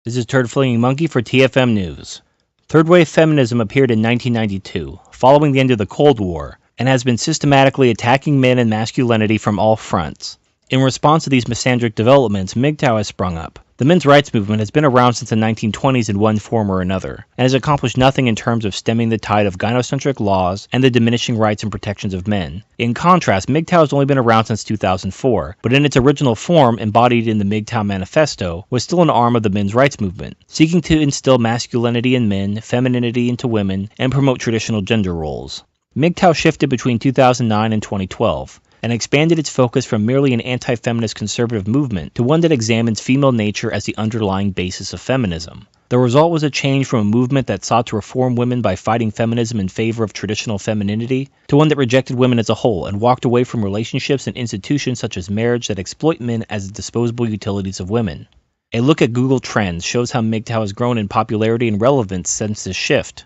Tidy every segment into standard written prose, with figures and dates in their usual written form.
This is Turd Flinging Monkey for TFM News. Third wave feminism appeared in 1992, following the end of the Cold War, and has been systematically attacking men and masculinity from all fronts. In response to these misandric developments, MGTOW has sprung up. The men's rights movement has been around since the 1920s in one form or another, and has accomplished nothing in terms of stemming the tide of gynocentric laws and the diminishing rights and protections of men. In contrast, MGTOW has only been around since 2004, but in its original form, embodied in the MGTOW Manifesto, was still an arm of the men's rights movement, seeking to instill masculinity in men, femininity into women, and promote traditional gender roles. MGTOW shifted between 2009 and 2012, and expanded its focus from merely an anti-feminist conservative movement to one that examines female nature as the underlying basis of feminism. The result was a change from a movement that sought to reform women by fighting feminism in favor of traditional femininity, to one that rejected women as a whole and walked away from relationships and institutions such as marriage that exploit men as disposable utilities of women. A look at Google Trends shows how MGTOW has grown in popularity and relevance since this shift.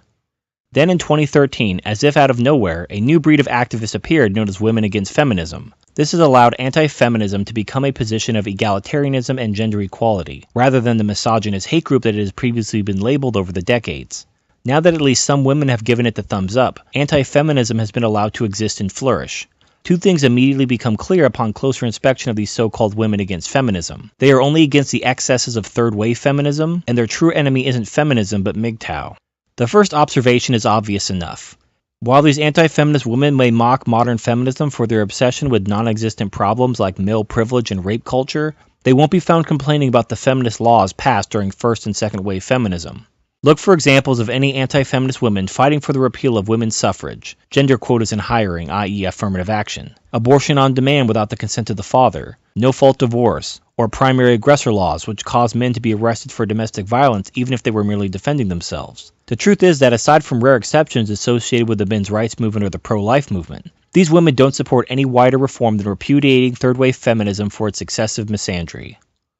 Then in 2013, as if out of nowhere, a new breed of activists appeared known as Women Against Feminism. This has allowed anti-feminism to become a position of egalitarianism and gender equality, rather than the misogynist hate group that it has previously been labeled over the decades. Now that at least some women have given it the thumbs up, anti-feminism has been allowed to exist and flourish. Two things immediately become clear upon closer inspection of these so-called women against feminism. They are only against the excesses of third-wave feminism, and their true enemy isn't feminism but MGTOW. The first observation is obvious enough. While these anti-feminist women may mock modern feminism for their obsession with non-existent problems like male privilege and rape culture, they won't be found complaining about the feminist laws passed during first and second wave feminism. Look for examples of any anti-feminist women fighting for the repeal of women's suffrage, gender quotas in hiring, i.e. affirmative action, abortion on demand without the consent of the father, no-fault divorce, or primary aggressor laws which cause men to be arrested for domestic violence even if they were merely defending themselves. The truth is that aside from rare exceptions associated with the men's rights movement or the pro-life movement, these women don't support any wider reform than repudiating third-wave feminism for its excessive misandry.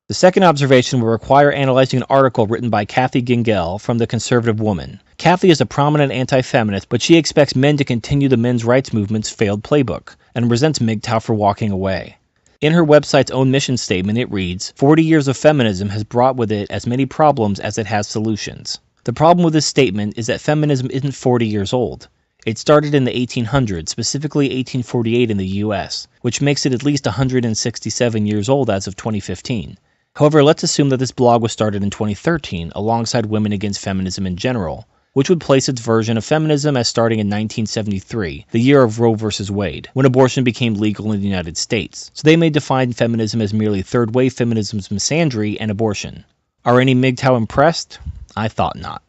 The second observation will require analyzing an article written by Kathy Gingell from The Conservative Woman. Kathy is a prominent anti-feminist, but she expects men to continue the men's rights movement's failed playbook, and resents MGTOW for walking away. In her website's own mission statement, it reads, 40 years of feminism has brought with it as many problems as it has solutions. The problem with this statement is that feminism isn't 40 years old. It started in the 1800s, specifically 1848 in the US, which makes it at least 167 years old as of 2015. However, let's assume that this blog was started in 2013 alongside Women Against Feminism in general, which would place its version of feminism as starting in 1973, the year of Roe v. Wade, when abortion became legal in the United States. So they may define feminism as merely third-wave feminism's misandry and abortion. Are any MGTOW impressed? I thought not.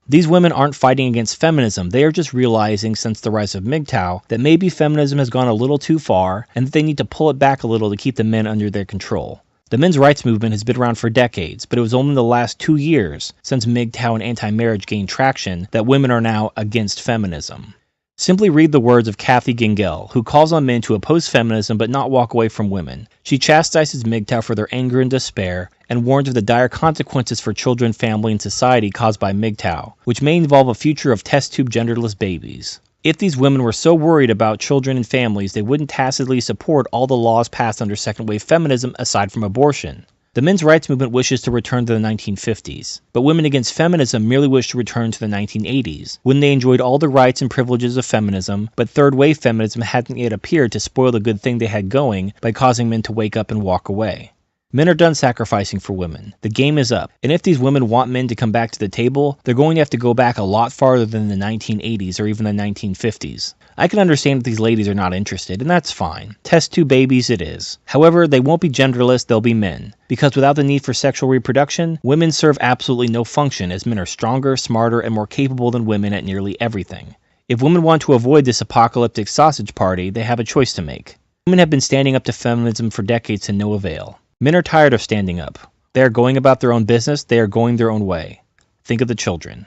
These women aren't fighting against feminism, they are just realizing since the rise of MGTOW that maybe feminism has gone a little too far and that they need to pull it back a little to keep the men under their control. The men's rights movement has been around for decades, but it was only in the last 2 years, since MGTOW and anti-marriage gained traction, that women are now against feminism. Simply read the words of Kathy Gingell, who calls on men to oppose feminism but not walk away from women. She chastises MGTOW for their anger and despair, and warns of the dire consequences for children, family, and society caused by MGTOW, which may involve a future of test tube genderless babies. If these women were so worried about children and families, they wouldn't tacitly support all the laws passed under second-wave feminism aside from abortion. The men's rights movement wishes to return to the 1950s, but Women Against Feminism merely wish to return to the 1980s, when they enjoyed all the rights and privileges of feminism, but third-wave feminism hadn't yet appeared to spoil the good thing they had going by causing men to wake up and walk away. Men are done sacrificing for women. The game is up, and if these women want men to come back to the table, they're going to have to go back a lot farther than the 1980s or even the 1950s. I can understand if these ladies are not interested, and that's fine. Test tube babies it is. However, they won't be genderless, they'll be men. Because without the need for sexual reproduction, women serve absolutely no function, as men are stronger, smarter, and more capable than women at nearly everything. If women want to avoid this apocalyptic sausage party, they have a choice to make. Women have been standing up to feminism for decades to no avail. Men are tired of standing up. They are going about their own business, they are going their own way. Think of the children.